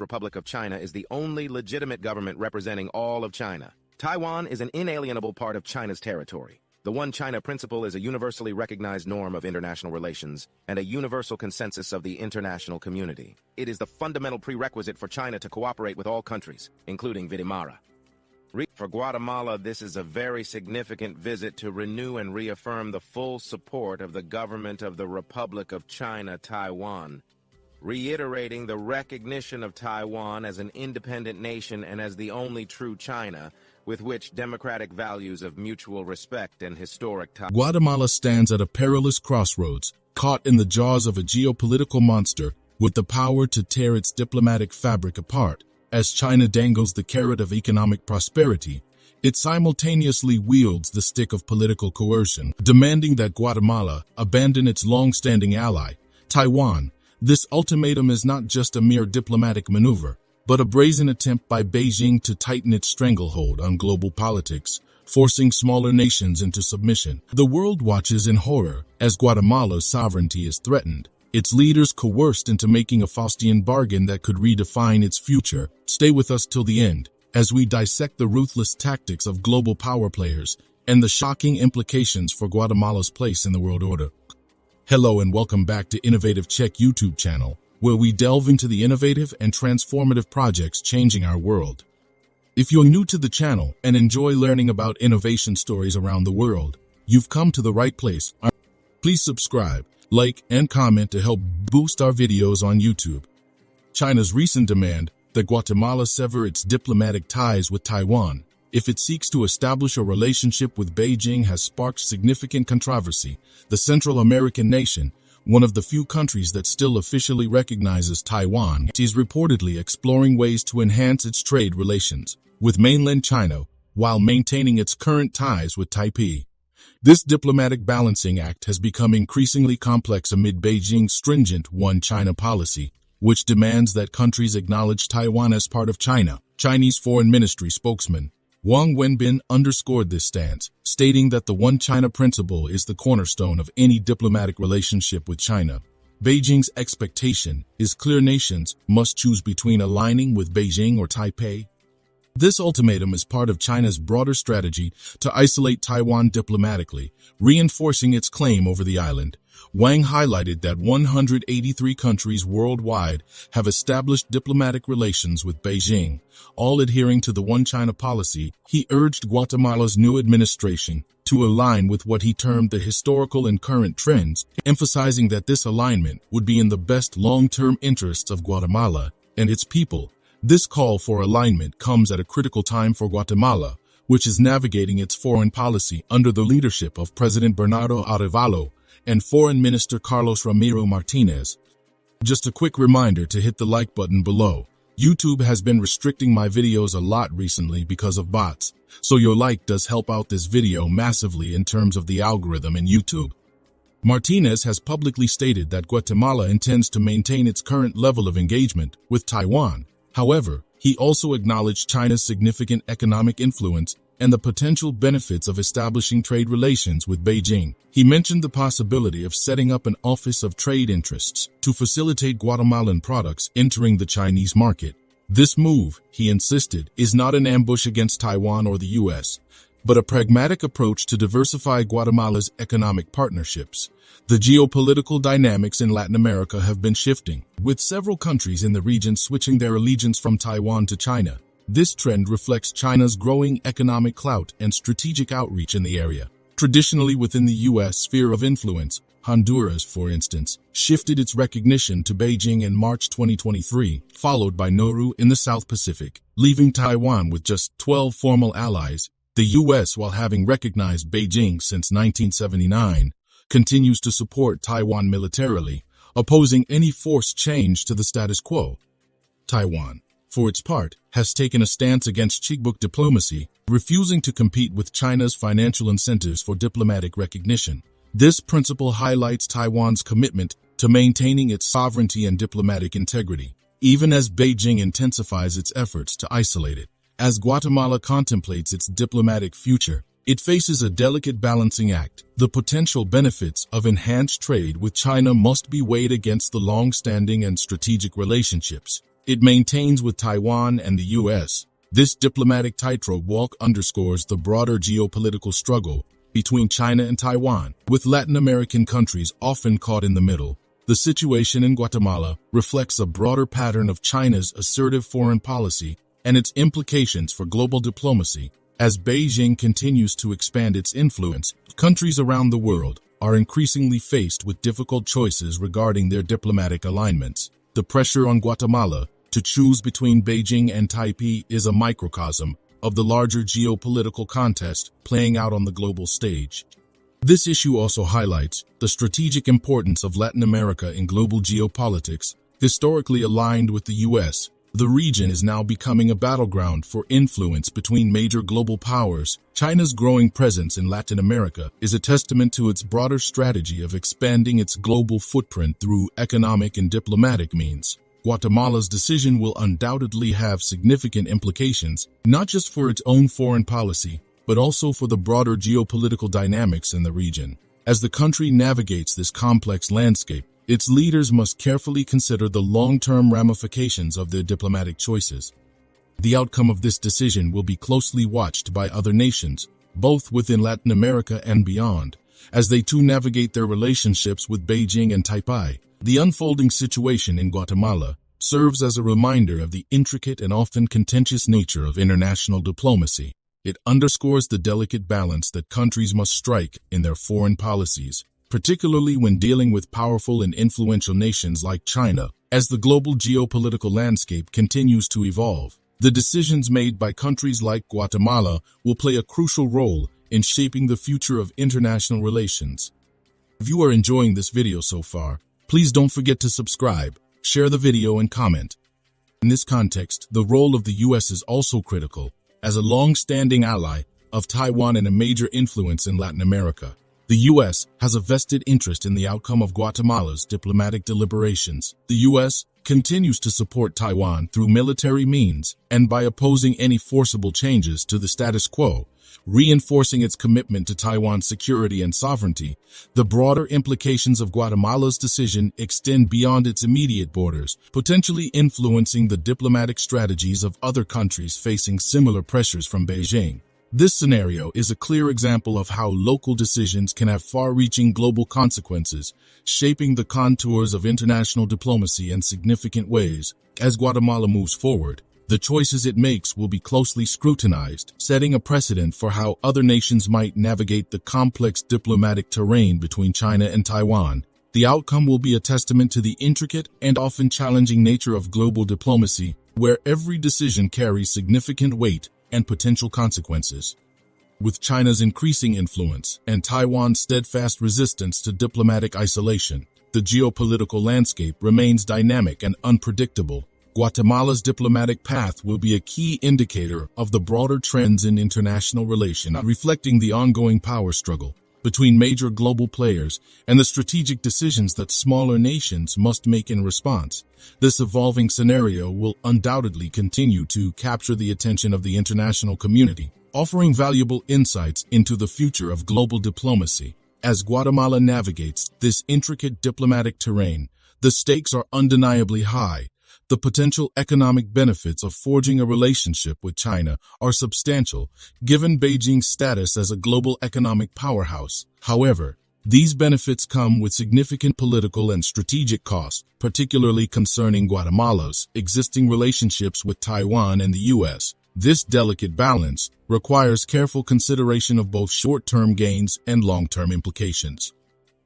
Republic of China is the only legitimate government representing all of China. Taiwan is an inalienable part of China's territory. The One China principle is a universally recognized norm of international relations and a universal consensus of the international community. It is the fundamental prerequisite for China to cooperate with all countries, including Guatemala. For Guatemala, this is a very significant visit to renew and reaffirm the full support of the government of the Republic of China, Taiwan, reiterating the recognition of Taiwan as an independent nation and as the only true China, with which democratic values of mutual respect and historic ties. Guatemala stands at a perilous crossroads, caught in the jaws of a geopolitical monster with the power to tear its diplomatic fabric apart. As China dangles the carrot of economic prosperity, it simultaneously wields the stick of political coercion, demanding that Guatemala abandon its long-standing ally, Taiwan. This ultimatum is not just a mere diplomatic maneuver, but a brazen attempt by Beijing to tighten its stranglehold on global politics, forcing smaller nations into submission. The world watches in horror as Guatemala's sovereignty is threatened, its leaders coerced into making a Faustian bargain that could redefine its future. Stay with us till the end, as we dissect the ruthless tactics of global power players and the shocking implications for Guatemala's place in the world order. Hello and welcome back to Innovative Check YouTube channel, where we delve into the innovative and transformative projects changing our world. If you're new to the channel and enjoy learning about innovation stories around the world, you've come to the right place. Please subscribe, like, and comment to help boost our videos on YouTube. China's recent demand that Guatemala sever its diplomatic ties with Taiwan if it seeks to establish a relationship with Beijing has sparked significant controversy. The Central American nation, one of the few countries that still officially recognizes Taiwan, is reportedly exploring ways to enhance its trade relations with mainland China while maintaining its current ties with Taipei. This diplomatic balancing act has become increasingly complex amid Beijing's stringent One China policy, which demands that countries acknowledge Taiwan as part of China. Chinese Foreign Ministry spokesman Wang Wenbin underscored this stance, stating that the One China principle is the cornerstone of any diplomatic relationship with China. Beijing's expectation is clear: nations must choose between aligning with Beijing or Taipei. This ultimatum is part of China's broader strategy to isolate Taiwan diplomatically, reinforcing its claim over the island. Wang highlighted that 183 countries worldwide have established diplomatic relations with Beijing, all adhering to the One China policy. He urged Guatemala's new administration to align with what he termed the historical and current trends, emphasizing that this alignment would be in the best long-term interests of Guatemala and its people. This call for alignment comes at a critical time for Guatemala, which is navigating its foreign policy under the leadership of President Bernardo Arevalo and Foreign Minister Carlos Ramiro Martinez. Just a quick reminder to hit the like button below. YouTube has been restricting my videos a lot recently because of bots, so your like does help out this video massively in terms of the algorithm in YouTube. Martinez has publicly stated that Guatemala intends to maintain its current level of engagement with Taiwan. However, he also acknowledged China's significant economic influence and the potential benefits of establishing trade relations with Beijing. He mentioned the possibility of setting up an Office of Trade Interests to facilitate Guatemalan products entering the Chinese market. This move, he insisted, is not an ambush against Taiwan or the U.S., but a pragmatic approach to diversify Guatemala's economic partnerships. The geopolitical dynamics in Latin America have been shifting, with several countries in the region switching their allegiance from Taiwan to China. This trend reflects China's growing economic clout and strategic outreach in the area. Traditionally within the U.S. sphere of influence, Honduras, for instance, shifted its recognition to Beijing in March 2023, followed by Nauru in the South Pacific, leaving Taiwan with just 12 formal allies. The U.S., while having recognized Beijing since 1979, continues to support Taiwan militarily, opposing any forced change to the status quo. Taiwan, for its part, has taken a stance against checkbook diplomacy, refusing to compete with China's financial incentives for diplomatic recognition. This principle highlights Taiwan's commitment to maintaining its sovereignty and diplomatic integrity, even as Beijing intensifies its efforts to isolate it. As Guatemala contemplates its diplomatic future, it faces a delicate balancing act. The potential benefits of enhanced trade with China must be weighed against the long-standing and strategic relationships it maintains with Taiwan and the U.S. This diplomatic tightrope walk underscores the broader geopolitical struggle between China and Taiwan, with Latin American countries often caught in the middle. The situation in Guatemala reflects a broader pattern of China's assertive foreign policy and its implications for global diplomacy. As Beijing continues to expand its influence, countries around the world are increasingly faced with difficult choices regarding their diplomatic alignments. The pressure on Guatemala to choose between Beijing and Taipei is a microcosm of the larger geopolitical contest playing out on the global stage. This issue also highlights the strategic importance of Latin America in global geopolitics. Historically aligned with the U.S., the region is now becoming a battleground for influence between major global powers. China's growing presence in Latin America is a testament to its broader strategy of expanding its global footprint through economic and diplomatic means. Guatemala's decision will undoubtedly have significant implications, not just for its own foreign policy, but also for the broader geopolitical dynamics in the region. As the country navigates this complex landscape, its leaders must carefully consider the long-term ramifications of their diplomatic choices. The outcome of this decision will be closely watched by other nations, both within Latin America and beyond, as they too navigate their relationships with Beijing and Taipei. The unfolding situation in Guatemala serves as a reminder of the intricate and often contentious nature of international diplomacy. It underscores the delicate balance that countries must strike in their foreign policies, particularly when dealing with powerful and influential nations like China. As the global geopolitical landscape continues to evolve, the decisions made by countries like Guatemala will play a crucial role in shaping the future of international relations. If you are enjoying this video so far, please don't forget to subscribe, share the video, and comment. In this context, the role of the U.S. is also critical. As a long-standing ally of Taiwan and a major influence in Latin America, the U.S. has a vested interest in the outcome of Guatemala's diplomatic deliberations. The U.S. continues to support Taiwan through military means and by opposing any forcible changes to the status quo, reinforcing its commitment to Taiwan's security and sovereignty. The broader implications of Guatemala's decision extend beyond its immediate borders, potentially influencing the diplomatic strategies of other countries facing similar pressures from Beijing. This scenario is a clear example of how local decisions can have far-reaching global consequences, shaping the contours of international diplomacy in significant ways. As Guatemala moves forward, the choices it makes will be closely scrutinized, setting a precedent for how other nations might navigate the complex diplomatic terrain between China and Taiwan. The outcome will be a testament to the intricate and often challenging nature of global diplomacy, where every decision carries significant weight and potential consequences. With China's increasing influence and Taiwan's steadfast resistance to diplomatic isolation, the geopolitical landscape remains dynamic and unpredictable. Guatemala's diplomatic path will be a key indicator of the broader trends in international relations, reflecting the ongoing power struggle between major global players and the strategic decisions that smaller nations must make in response. This evolving scenario will undoubtedly continue to capture the attention of the international community, offering valuable insights into the future of global diplomacy. As Guatemala navigates this intricate diplomatic terrain, the stakes are undeniably high. The potential economic benefits of forging a relationship with China are substantial, given Beijing's status as a global economic powerhouse. However, these benefits come with significant political and strategic costs, particularly concerning Guatemala's existing relationships with Taiwan and the U.S. This delicate balance requires careful consideration of both short-term gains and long-term implications.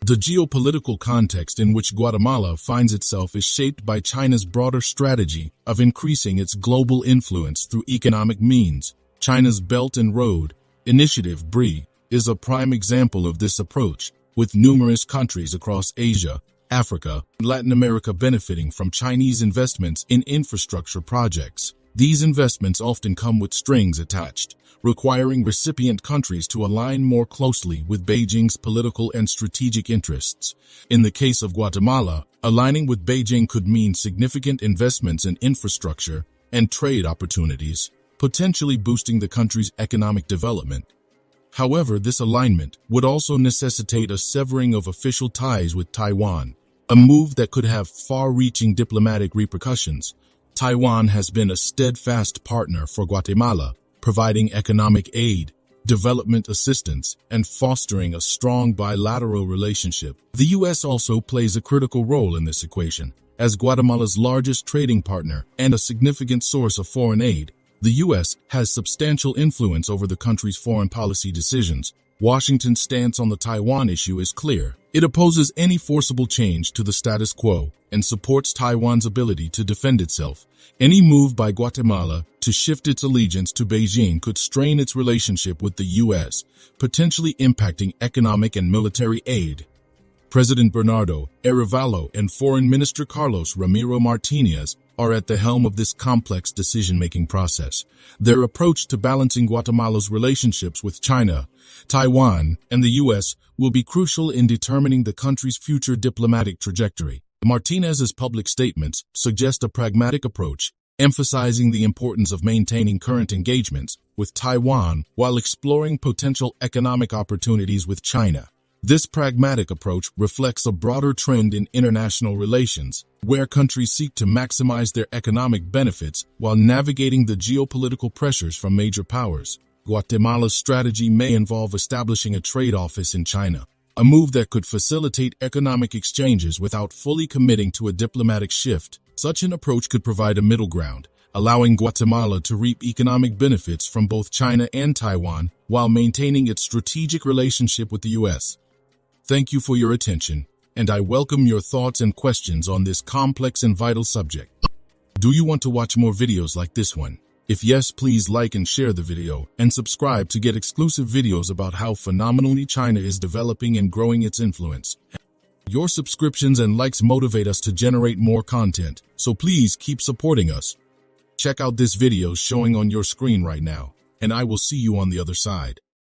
The geopolitical context in which Guatemala finds itself is shaped by China's broader strategy of increasing its global influence through economic means. China's Belt and Road Initiative (BRI) is a prime example of this approach, with numerous countries across Asia, Africa, and Latin America benefiting from Chinese investments in infrastructure projects. These investments often come with strings attached, requiring recipient countries to align more closely with Beijing's political and strategic interests. In the case of Guatemala, aligning with Beijing could mean significant investments in infrastructure and trade opportunities, potentially boosting the country's economic development. However, this alignment would also necessitate a severing of official ties with Taiwan, a move that could have far-reaching diplomatic repercussions. Taiwan has been a steadfast partner for Guatemala, providing economic aid, development assistance, and fostering a strong bilateral relationship. The U.S. also plays a critical role in this equation. As Guatemala's largest trading partner and a significant source of foreign aid, the U.S. has substantial influence over the country's foreign policy decisions. Washington's stance on the Taiwan issue is clear. It opposes any forcible change to the status quo and supports Taiwan's ability to defend itself. Any move by Guatemala to shift its allegiance to Beijing could strain its relationship with the U.S., potentially impacting economic and military aid. President Bernardo Arevalo and Foreign Minister Carlos Ramiro Martinez are at the helm of this complex decision-making process. Their approach to balancing Guatemala's relationships with China, Taiwan, and the U.S. will be crucial in determining the country's future diplomatic trajectory. Martinez's public statements suggest a pragmatic approach, emphasizing the importance of maintaining current engagements with Taiwan while exploring potential economic opportunities with China. This pragmatic approach reflects a broader trend in international relations, where countries seek to maximize their economic benefits while navigating the geopolitical pressures from major powers. Guatemala's strategy may involve establishing a trade office in China, a move that could facilitate economic exchanges without fully committing to a diplomatic shift. Such an approach could provide a middle ground, allowing Guatemala to reap economic benefits from both China and Taiwan while maintaining its strategic relationship with the U.S. Thank you for your attention, and I welcome your thoughts and questions on this complex and vital subject. Do you want to watch more videos like this one? If yes, please like and share the video, and subscribe to get exclusive videos about how phenomenally China is developing and growing its influence. Your subscriptions and likes motivate us to generate more content, so please keep supporting us. Check out this video showing on your screen right now, and I will see you on the other side.